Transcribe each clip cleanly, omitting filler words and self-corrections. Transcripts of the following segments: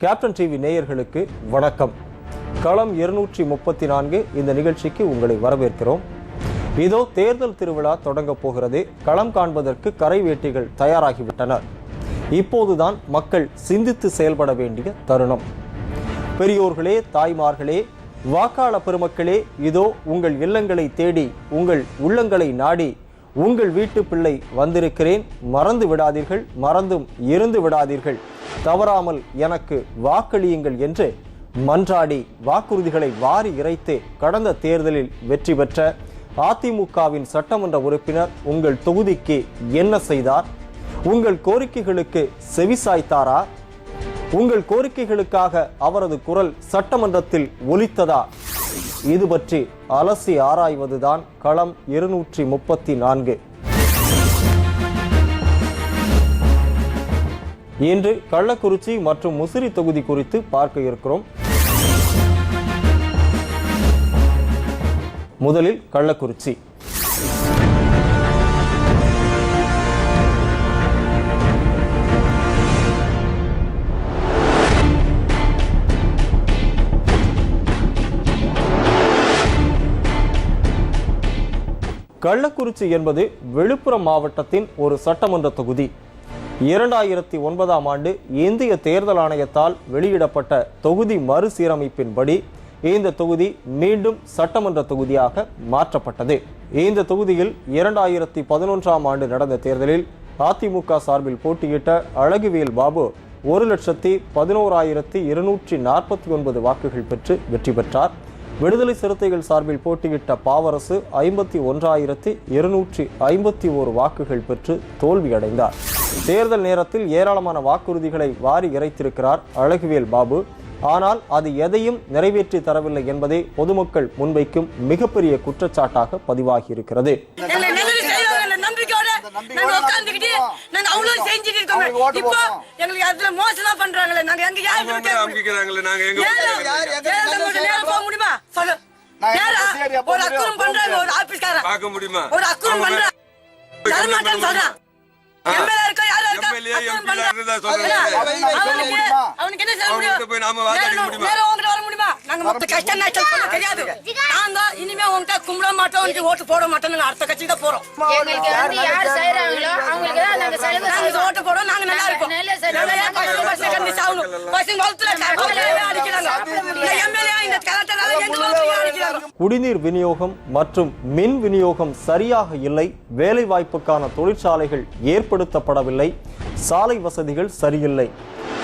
Captain TV நேயர்களுக்கு வணக்கம். களம் 234 இந்த நிகழ்ச்சிக்கு உங்களை வரவேற்கிறோம். இதோ தேர்தல் திருவிழா தொடங்க போகிறது. களம் காண்பதற்கு கரை வேட்டிகள் தயாராகிவிட்டனர். இப்போதுதான் மக்கள் சிந்தித்து செயல்பட வேண்டிய தருணம். பெரியோர்களே, தாய்மார்களே, வாக்காள பெருமக்களே, இதோ உங்கள் இல்லங்களை தேடி, உங்கள் உள்ளங்களை நாடி உங்கள் வீட்டு பிள்ளை வந்திருக்கிறேன். மறந்து விடாதீர்கள், மறந்தும் இருந்து விடாதீர்கள், தவறாமல் எனக்கு வாக்களியுங்கள் என்று மன்றாடி வாக்குறுதிகளை வாரி இறைத்து கடந்த தேர்தலில் வெற்றி பெற்ற அதிமுகவின் சட்டமன்ற உறுப்பினர் உங்கள் தொகுதிக்கு என்ன செய்தார்? உங்கள் கோரிக்கைகளுக்கு செவிசாய்த்தாரா? உங்கள் கோரிக்கைகளுக்காக அவரது குரல் சட்டமன்றத்தில் ஒலித்ததா? இது பற்றி அலசி ஆராய்வதுதான் களம் 234. இன்று கள்ளக்குறிச்சி மற்றும் முசிறி தொகுதி குறித்து பார்க்க இருக்கிறோம். முதலில் கள்ளக்குறிச்சி. கள்ளக்குறிச்சி என்பது விழுப்புரம் மாவட்டத்தின் ஒரு சட்டமன்ற தொகுதி. 2009ஆம் ஆண்டு இந்திய தேர்தல் ஆணையத்தால் வெளியிடப்பட்ட தொகுதி மறுசீரமைப்பின்படி இந்த தொகுதி மீண்டும் சட்டமன்ற தொகுதியாக மாற்றப்பட்டது. இந்த தொகுதியில் 2011ஆம் ஆண்டு நடந்த தேர்தலில் அதிமுக சார்பில் போட்டியிட்ட அழகுவேல் பாபு 1,11,249 வாக்குகள் பெற்று வெற்றி பெற்றார். விடுதலை சிறுத்தைகள் சார்பில் போட்டியிட்ட பாவரசு 51,251 வாக்குகள் பெற்று தோல்வியடைந்தார். தேர்தல் நேரத்தில் ஏராளமான வாக்குறுதிகளை வாரி இறைத்திருக்கிறார் அழகுவேல் பாபு. ஆனால் அது எதையும் நிறைவேற்றி தரவில்லை என்பதே பொதுமக்கள் முன்வைக்கும் மிகப்பெரிய குற்றச்சாட்டாக பதிவாகி இருக்கிறது. இனிமே உங்ககிட்ட கும்பிட மாட்டோம், ஓட்டு போட மாட்டோம், அடுத்த கட்சி தான் போறோம். ஓட்டு போடுவோம், நாங்க நல்லா இருக்கோம். குடிநீர் விநியோகம் மற்றும் மின் விநியோகம் சரியாக இல்லை. வேலை வாய்ப்புக்கான தொழிற்சாலைகள் ஏற்படுத்தப்படவில்லை. சாலை வசதிகள் சரியில்லை.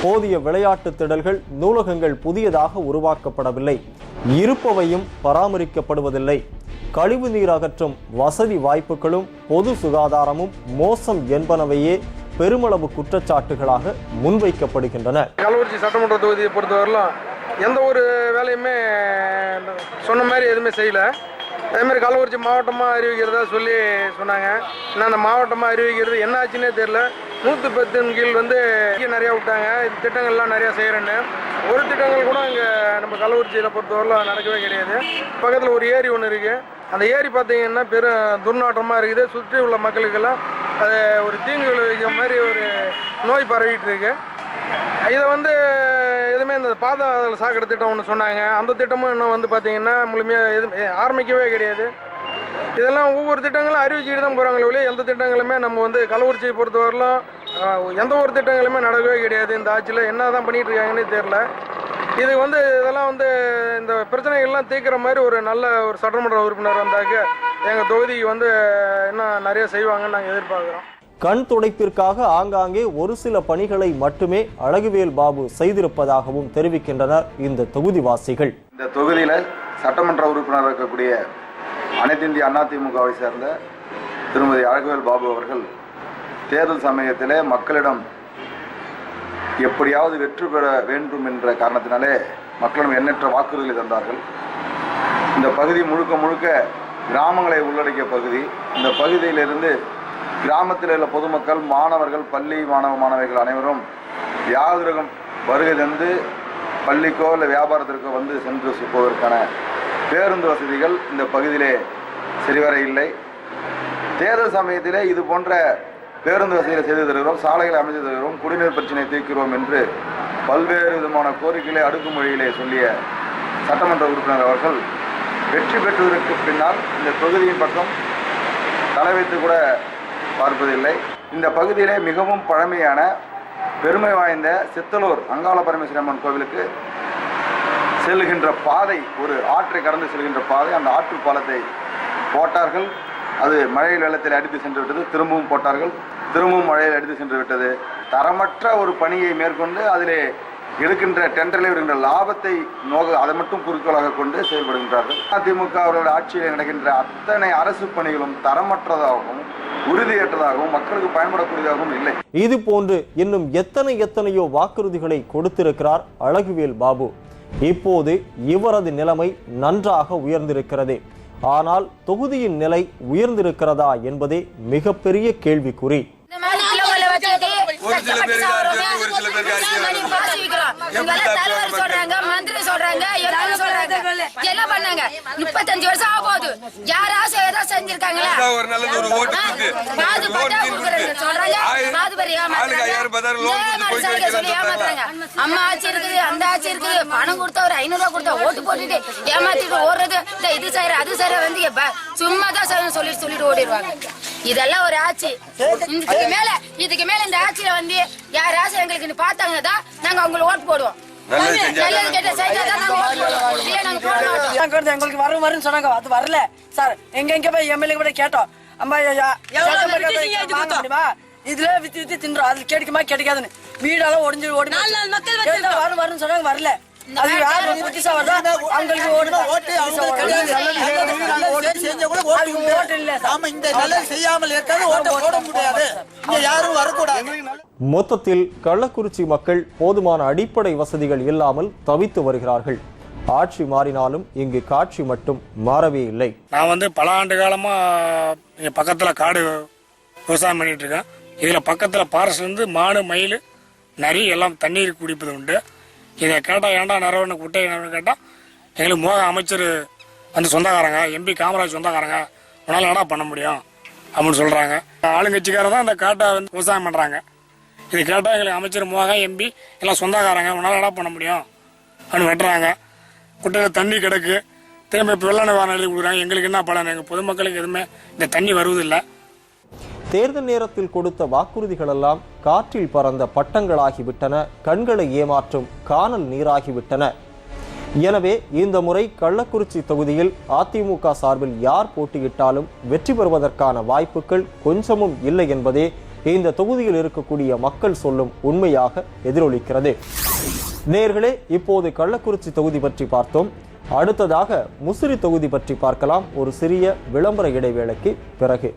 போதிய விளையாட்டு திடல்கள், நூலகங்கள் புதியதாக உருவாக்கப்படவில்லை. இருப்பவையும் பராமரிக்கப்படுவதில்லை. கழிவு நீர் அகற்றும் வசதி வாய்ப்புகளும் பொது சுகாதாரமும் மோசம் என்பனவையே பெருமளவு குற்றச்சாட்டுகளாக முன்வைக்கப்படுகின்றன. கள்ளக்குறிச்சி சட்டமன்ற தொகுதியை பொறுத்தவரையிலும் எந்த ஒரு வேலையுமே சொன்ன மாதிரி எதுவுமே செய்யல. அதேமாதிரி கள்ளக்குறிச்சி மாவட்டமாக அறிவிக்கிறதா சொல்லி சொன்னாங்க. ஆனால் அந்த மாவட்டமாக அறிவிக்கிறது என்ன ஆச்சுன்னே தெரியல. 110 கீழ் நிறையா விட்டாங்க. திட்டங்கள்லாம் நிறையா செய்கிறேன்னு ஒரு திட்டங்கள் கூட இங்கே நம்ம கள்ளக்குறிச்சியில் பொறுத்தவரையிலும் நடக்கவே கிடையாது. பக்கத்தில் ஒரு ஏரி ஒன்று இருக்குது. அந்த ஏரி பார்த்தீங்கன்னா பெரும் துர்நாற்றமாக இருக்குது. சுற்றி உள்ள மக்களுக்கெல்லாம் அது ஒரு தீங்கு விளைவிக்கிற மாதிரி ஒரு நோய் பரவிட்டு இருக்கு. இதை எதுவுமே இந்த பாதாள சாக்கடை திட்டம் ஒன்று சொன்னாங்க. அந்த திட்டமும் இன்னும் பார்த்தீங்கன்னா முழுமையாக எதுவும் ஆரம்பிக்கவே கிடையாது. இதெல்லாம் ஒவ்வொரு திட்டங்களும் அறிவிச்சுட்டு தான் போகிறாங்களே ஒழிய எந்த திட்டங்களுமே நம்ம கள்ளக்குறிச்சியை பொறுத்தவரையிலும் எந்த ஒரு திட்டங்களுமே நடக்கவே கிடையாது. இந்த ஆட்சியில் என்ன தான் பண்ணிகிட்டு இருக்காங்கன்னே தெரில. இது இதெல்லாம் இந்த பிரச்சனைகள்லாம் தீர்க்கிற மாதிரி ஒரு நல்ல ஒரு சட்டமன்ற உறுப்பினர் வந்தாக்க எங்கள் தொகுதிக்கு இன்னும் நிறைய செய்வாங்கன்னு நாங்கள் எதிர்பார்க்குறோம். கண் துடைப்பிற்காக ஆங்காங்கே ஒரு சில பணிகளை மட்டுமே அழகுவேல் பாபு செய்திருப்பதாகவும் தெரிவிக்கின்றனர் இந்த தொகுதிவாசிகள். இந்த தொகுதியில் சட்டமன்ற உறுப்பினர் இருக்கக்கூடிய அனைத்து இந்திய அதிமுகவை சேர்ந்த திருமதி அழகுவேல் பாபு அவர்கள் தேர்தல் சமயத்திலே மக்களிடம் எப்படியாவது வெற்றி பெற வேண்டும் என்ற காரணத்தினாலே மக்களிடம் எண்ணற்ற வாக்குறுதிகளை தந்தார்கள். இந்த பகுதி முழுக்க முழுக்க கிராமங்களை உள்ளடக்கிய பகுதி. இந்த பகுதியிலிருந்து கிராமத்தில் உள்ள பொதுமக்கள், மாணவர்கள், பள்ளி மாணவிகள் அனைவரும் வியாபாரம் வருகை தந்து பள்ளிக்கோ இல்லை வியாபாரத்திற்கோ சென்று போவதற்கான பேருந்து வசதிகள் இந்த பகுதியிலே சரிவர இல்லை. தேர்தல் சமயத்திலே இது போன்ற பேருந்து வசதிகளை செய்து தருகிறோம், சாலைகளை அமைத்து தருகிறோம், குடிநீர் பிரச்சனையை தீர்க்கிறோம் என்று பல்வேறு விதமான கோரிக்கைகளை அடுக்குமொழியிலே சொல்லிய சட்டமன்ற உறுப்பினர் அவர்கள் வெற்றி பெற்றதற்கு பின்னால் இந்த தொகுதியின் பக்கம் தலை வைத்து கூட பார்ப்பதில்லை. இந்த பகுதியிலே மிகவும் பழமையான பெருமை வாய்ந்த சித்தலூர் அங்காள பரமேஸ்வரி அம்மன் கோவிலுக்கு செல்கின்ற பாதை, ஒரு ஆற்றை கடந்து செல்கின்ற பாதை, அந்த ஆற்று பாலத்தை போட்டார்கள். அது மழை வெள்ளத்தில் அடித்து சென்று விட்டது. திரும்பவும் போட்டார்கள், திரும்பவும் மழையில் அடித்து சென்று விட்டது. தரமற்ற ஒரு பணியை மேற்கொண்டு அதிலே எடுக்கின்ற டெண்டரில் எடுக்கின்ற லாபத்தை அதை மட்டும் குறிக்கோளாக கொண்டு செயல்படுகின்றார்கள். அதிமுக அவர்களுடைய ஆட்சியில் நடக்கின்ற அத்தனை அரசு பணிகளும் தரமற்றதாகவும் உறுதியற்றதாகவும் மக்களுக்கு பயன்படக்கூடியதாகவும் இல்லை. இது போன்று இன்னும் எத்தனையோ வாக்குறுதிகளை கொடுத்திருக்கிறார் அழகுவேல் பாபு. இப்போது இவரது நிலைமை நன்றாக உயர்ந்திருக்கிறது. ஆனால் தொகுதியின் நிலை உயர்ந்திருக்கிறதா என்பதே மிகப்பெரிய கேள்விக்குறி. சொல்றாங்க, மந்திரி சொல்றாங்க, என்ன பண்ணாங்க? 35 வருஷம் ஆக போகுது. யாராவது ஏதோ செஞ்சிருக்காங்களா? அம்மா ஆட்சி இருக்குது, அந்த ஆட்சி இருக்குது, பணம் கொடுத்தா ஒரு 500 ரூபாய் கொடுத்தா ஓட்டு போட்டுட்டு ஏமாத்திட்டு ஓடுறது, இது செய்யற அது செய்யற வந்து சும்மா தான் சொல்லிட்டு ஓடிடுவாங்க. இதெல்லாம் ஒரு ஆட்சி. இதுக்கு மேல இந்த ஆட்சியில வந்து யாராச்சும் எங்களுக்கு பார்த்தாங்கன்னா தான் நாங்க அவங்களுக்கு ஓட்டு போடுவோம். எங்களுக்கு வரும்னு சொன்னாங்க, அது வரல சார். எங்க போய் எம்எல்ஏ கூட கேட்டோம், அம்மா இதுல வித்து தின்றோம், அது கிடைக்குமா கிடைக்காதுன்னு. வீடெல்லாம் ஒடிஞ்சு ஓடி வரும்னு சொன்னாங்க, வரல. அது யாரு புதுசா வருதோ அவங்களுக்கு ஓட்டு யாரும் வரக்கூடாது. மொத்தத்தில் கள்ளக்குறிச்சி மக்கள் போதுமான அடிப்படை வசதிகள் இல்லாமல் தவித்து வருகிறார்கள். ஆட்சி மாறினாலும் இங்கு காட்சி மட்டும் மாறவே இல்லை. நான் பல ஆண்டு காலமா இங்க பக்கத்துல காடு விவசாயம் பண்ணிட்டு இருக்கேன். இதுல பக்கத்துல பாரஸ்ட்ல இருந்து மாடு, மயில், நரி எல்லாம் தண்ணீர் குடிப்பது உண்டு. இதை கேட்டா ஏன்டா நிறவன குட்டை கேட்டா எங்களுக்கு மோக அமைச்சர் சொந்தக்காரங்க, எம்பி காமராஜ் சொந்தக்காரங்க, உன்னால என்னடா பண்ண முடியும் அப்படின்னு சொல்றாங்க. ஆளுங்கட்சிக்காரர் தான் அந்த காட்டை விவசாயம் பண்றாங்க. இது கேட்டா எங்களுக்கு அமைச்சர் மோக, எம்பி எல்லாம் சொந்தக்காரங்க, உன்னால என்னடா பண்ண முடியும் அப்படின்னு வெட்டுறாங்க. குட்டையில தண்ணி கிடக்கு, திரும்ப இப்போ வெள்ள நிவாரணம் எழுதி கொடுக்குறாங்க. எங்களுக்கு என்ன பலன்? எங்கள் பொதுமக்களுக்கு எதுவுமே இந்த தண்ணி வருவதில்லை. தேர்தல் நேரத்தில் கொடுத்த வாக்குறுதிகள் எல்லாம் காற்றில் பறந்த பட்டங்களாகிவிட்டன, கண்களை ஏமாற்றும் காணல் நீராகிவிட்டன. எனவே இந்த முறை கள்ளக்குறிச்சி தொகுதியில் அதிமுக சார்பில் யார் போட்டியிட்டாலும் வெற்றி பெறுவதற்கான வாய்ப்புகள் கொஞ்சமும் இல்லை என்பதே இந்த தொகுதியில் இருக்கக்கூடிய மக்கள் சொல்லும் உண்மையாக எதிரொலிக்கிறது. நேயர்களே, இப்போது கள்ளக்குறிச்சி தொகுதி பற்றி பார்த்தோம். அடுத்ததாக முசிறி தொகுதி பற்றி பார்க்கலாம் ஒரு சிறிய விளம்பர இடைவேளைக்கு பிறகு.